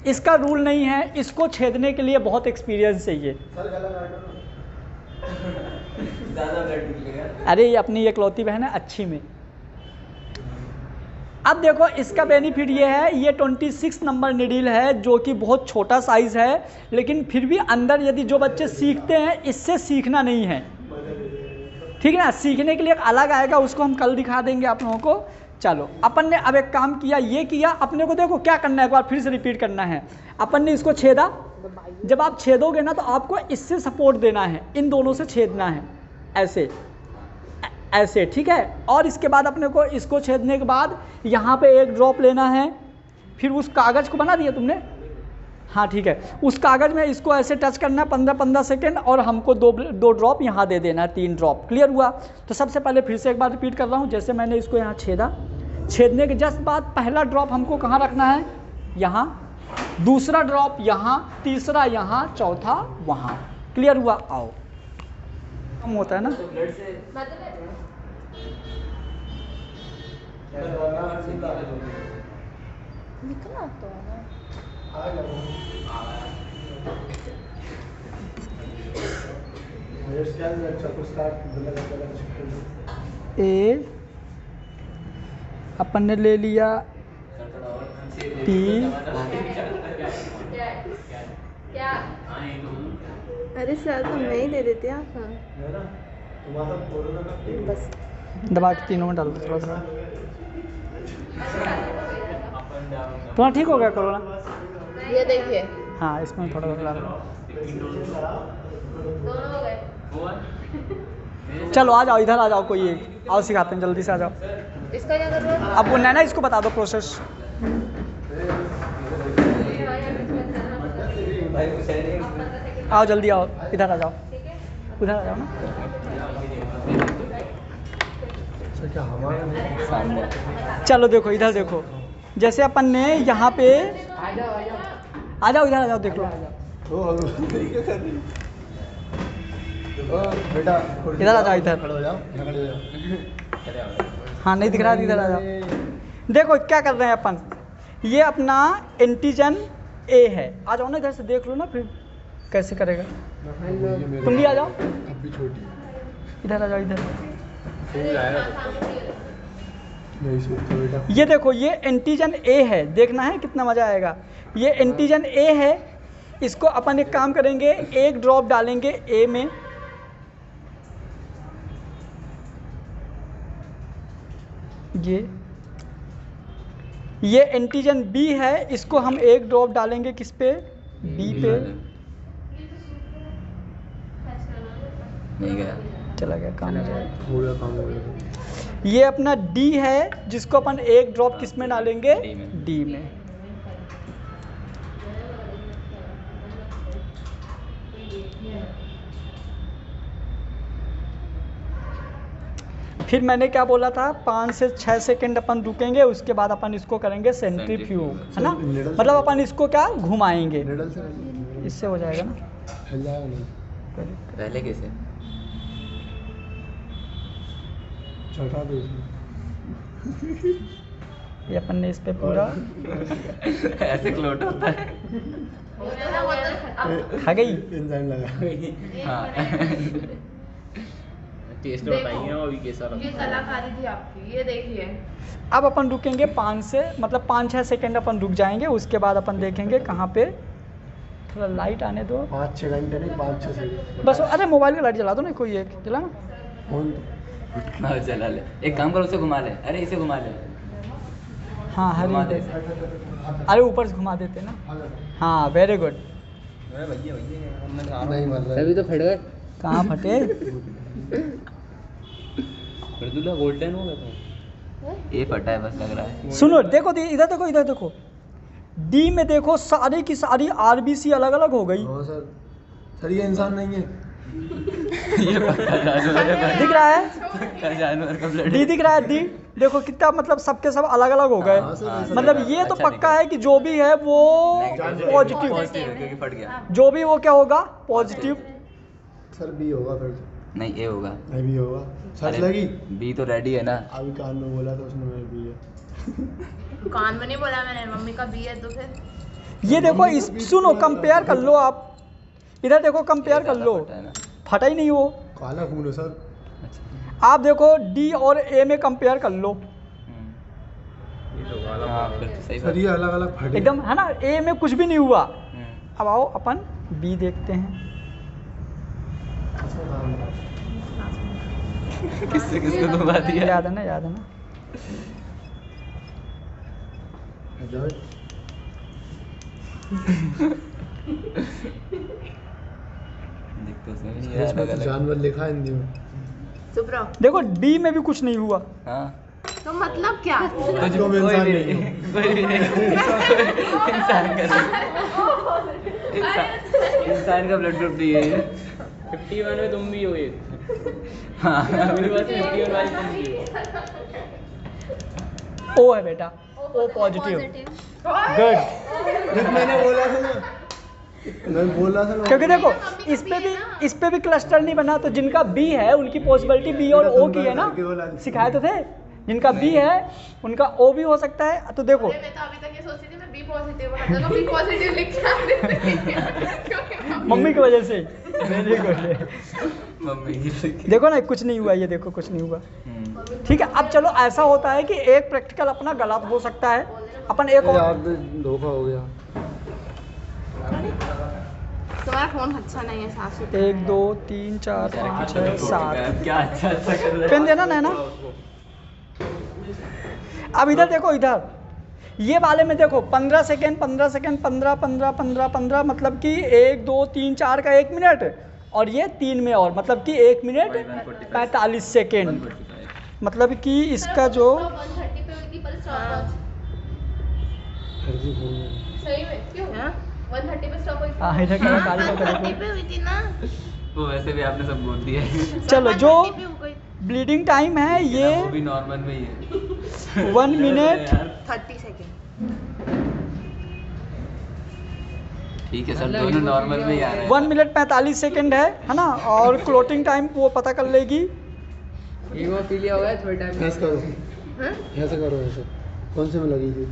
A: इसका रूल नहीं है, इसको छेदने के लिए बहुत एक्सपीरियंस चाहिए। अरे ये अपनी एकलौती बहन है अच्छी में। अब देखो इसका बेनिफिट ये है, ये 26 नंबर निडिल है, जो कि बहुत छोटा साइज़ है, लेकिन फिर भी अंदर यदि जो बच्चे सीखते हैं, इससे सीखना नहीं है, ठीक है ना? सीखने के लिए एक अलग आएगा, उसको हम कल दिखा देंगे आप लोगों को। चलो अपन ने अब एक काम किया, ये किया। अपने को देखो क्या करना है, एक बार फिर से रिपीट करना है। अपन ने इसको छेदा, जब आप छेदोगे ना तो आपको इससे सपोर्ट देना है, इन दोनों से छेदना है, ऐसे ऐसे, ठीक है? और इसके बाद अपने को इसको छेदने के बाद यहाँ पे एक ड्रॉप लेना है। फिर उस कागज़ को बना दिया तुमने, हाँ ठीक है, उस कागज़ में इसको ऐसे टच करना है 15-15 सेकेंड, और हमको दो ड्रॉप यहाँ दे देना है, 3 ड्रॉप। क्लियर हुआ? तो सबसे पहले फिर से एक बार रिपीट कर रहा हूँ। जैसे मैंने इसको यहाँ छेदा, छेदने के जस्ट बाद पहला ड्रॉप हमको कहाँ रखना है, यहाँ, दूसरा ड्रॉप यहाँ, तीसरा यहाँ, चौथा वहाँ। क्लियर हुआ? आओ, कम होता है ना,
B: निकला तो है ना।
A: ए अपन ने ले लिया, टी
B: अरे सर तो मैं ही दे देती आप। बस
A: दबा के तीनों में डाल दो थोड़ा थोड़ा। तुम्हारा ठीक हो गया कोरोना?
B: ये देखिए
A: हाँ, इसमें थोड़ा थोड़ा डाल दो।
B: दोनों हो गए।
A: चलो आ जाओ, इधर आ जाओ, कोई एक आओ, सिखाते हैं, जल्दी से आ जाओ।
B: इसका क्या कर रहे हो?
A: अब वो नैना इसको बता दो प्रोसेस। आओ जल्दी आओ, इधर आ जाओ, उधर आ जाओ ना। चलो देखो, इधर देखो, जैसे अपन ने यहाँ पे आ जाओ, इधर आ जाओ, देख लो।
C: बेटा
A: इधर आ जाओ, इधर। हाँ नहीं दिख रहा, इधर आ जाओ। देखो क्या कर रहे हैं अपन, ये अपना एंटीजन ए है। आ जाओ ना, इधर से देख लो ना, फिर कैसे करेगा। तुम भी आ जाओ,
C: अभी छोटी
A: इधर आ जाओ, इधर।
C: नहीं सोचता बेटा।
A: ये देखो, ये एंटीजन ए है, देखना है कितना मजा आएगा। ये एंटीजन ए है, इसको अपन एक काम करेंगे, एक ड्रॉप डालेंगे ए में, ये एंटीजन बी है, इसको हम एक ड्रॉप डालेंगे किस पे, बी पे।
D: नहीं गया,
A: चला गया, काम हो जाएगा।
C: हो गया, काम हो गया।
A: ये अपना डी है, जिसको अपन एक ड्रॉप किस में डालेंगे,
D: डी में।
A: डी में। फिर मैंने क्या बोला था, 5 से 6 सेकंड अपन रुकेंगे, उसके बाद अपन इसको करेंगे सेंट्रीफ्यूग, है ना। मतलब अपन इसको क्या घुमाएंगे,
C: निडल से नहीं
A: इससे हो जाएगा ना।
C: हिल जाएगा नहीं।
D: पहले कैसे?
C: चढ़ा दो इसमें।
A: ये अपन ने इस पे पूरा
D: ऐसे क्लोट होता है।
A: खा गई।
C: इंसान लगा।
D: हाँ
E: टेस्ट बताइए ना अभी कैसा
B: ये कलाकारी थी आपकी, ये देखिए।
A: अब अपन रुकेंगे 5-6 सेकंड अपन रुक जाएंगे, उसके बाद अपन देखेंगे कहाँ पे। थोड़ा लाइट आने दो,
C: 5-6 घंटे नहीं, 5-6 सेकंड।
A: बस। अरे मोबाइल की लाइट जला दो ना, कोई एक जला ना।
C: फोन
D: हाँ चला ले, एक काम करो, उसे घुमा ले। अरे इसे घुमा ले।
A: हाँ
D: घुमा
A: हरी
D: दे।
A: अरे ऊपर से घुमा देते ना। हाँ वेरी गुड।
C: नहीं मर रहा है।
E: अभी तो फट गए।
A: कहाँ फटे?
E: मृदुला गोल्डन हो गया था।
D: ये फटा है बस, लग रहा है।
A: सुनो, देखो इधर देखो, इधर देखो, डी में देखो, सारी की सारी आरबीसी अलग अलग हो गई।
C: हाँ सर, सर ये इंसान नहीं है।
D: ये पक्का जानवर है भाई।
A: दिख रहा है,
D: पक्का जानवर का ब्लड
A: डी दिख रहा है, डी देखो कितना, मतलब सबके सब अलग अलग हो गए।
C: हाँ सर, ऐसा
A: मतलब
C: लगा।
A: ये तो
D: अच्छा
A: पक्का है कि जो भी है वो पॉजिटिव,
D: पॉजिटिव क्योंकि फट गया।
A: जो भी वो क्या होगा, पॉजिटिव।
C: सर बी होगा फिर।
D: नहीं ए होगा।
C: नहीं बी होगा। सच
D: अरे,
C: लगी।
D: बी तो रेडी है ना।
C: अभी कान में बोला था उसने, मैं बी है।
B: कान में नहीं बोला मैंने, मम्मी का बी है तो फिर।
A: ये देखो, इस सुनो, कंपेयर कर लो आप, इधर देखो, कंपेयर कर लो,
D: फटा है ना।
A: फटा ही नहीं वो।
C: काला खून है सर।
D: अच्छा।
A: आप देखो डी और ए में कंपेयर कर लो,
D: हाँ फिर तो सही
C: सर
D: बात
C: ये अलग अलग फटे।
A: एकदम, है ना। ए में कुछ भी नहीं हुआ।
D: है।
A: अब आओ अपन बी देखते हैं।
D: किससे किसको घुमा दिया?
A: याद है ना, याद है ना।
C: जाओ।
D: दिखते उसमें भी नहीं है,
C: इसमें
D: अलग
C: तो
D: अलग।
C: जानवर लिखा है हिंदी में।
B: चुप रहो।
A: देखो डी में भी कुछ नहीं हुआ।
D: हाँ
B: तो मतलब क्या?
D: कुछ
C: तो मैं
D: कोई
C: इंसान
D: भी
C: नहीं
D: नहीं, कोई भी नहीं। इंसान का ब्लड ग्रुप नहीं है ये।
E: 51 में तुम भी हो एक।
D: हाँ
E: मेरे पास 51 वाली तुम भी हो।
A: ओ है बेटा, ओ पॉजिटिव। गुड।
C: मैंने बोला था ना, मैं बोला था ना।
A: क्योंकि देखो, इस पे भी क्लस्टर नहीं बना, तो जिनका बी है उनकी पॉसिबिलिटी बी और ओ की है ना। सिखाए तो थे, जिनका बी है उनका ओ भी हो सकता है। तो देखो,
B: मैं तो अभी तक ये सोचती थी मैं बी पॉजिटिव हूं, तो बी पॉजिटिव लिख के आ रही थी।
A: मम्मी की वजह से। Very good.
D: मम्मी की।
A: देखो ना, कुछ नहीं हुआ, ये देखो कुछ नहीं हुआ। ठीक है, अब चलो, ऐसा होता है कि एक प्रैक्टिकल अपना गलत हो सकता है, अपन एक और।
C: धोखा हो गया।
B: तुम्हारा फोन अच्छा नहीं है, साफ सुथरा
A: 1 2 3 4 5 6 7।
D: क्या अच्छा अच्छा कर रहा है।
A: पेन देना नैना। अब इधर देखो, इधर ये वाले में देखो 15 सेकेंड 15 सेकेंड 15 15 15 15, मतलब कि 1 2 3 4 का 1 मिनट, और ये 3 में और, मतलब कि 1 मिनट 45 सेकेंड। मतलब कि इसका जो
B: 130 पे हुई थी पर स्टॉपवॉच। सही में क्यों? 130 पे स्टॉप हुई थी।
A: हाँ, इधर का गाड़ी का
B: 130 पे हुई थी ना।
D: वो वैसे भी आपने सब बोल दिया है।
A: चलो, जो
B: 130 पे हो गई।
A: ब्लीडिंग टाइम है ये
D: वो भी नॉर्मल में ही है।
A: 1 मिनट
B: 30 सेकेंड।
D: ठीक है सर, दोनों नॉर्मल में ही आ रहे हैं।
A: 1 मिनट 45 सेकेंड है ना। और क्लोटिंग टाइम वो पता कर लेगी।
C: ऐसे करो, ऐसे करो, ऐसे कौन से में लगी थी?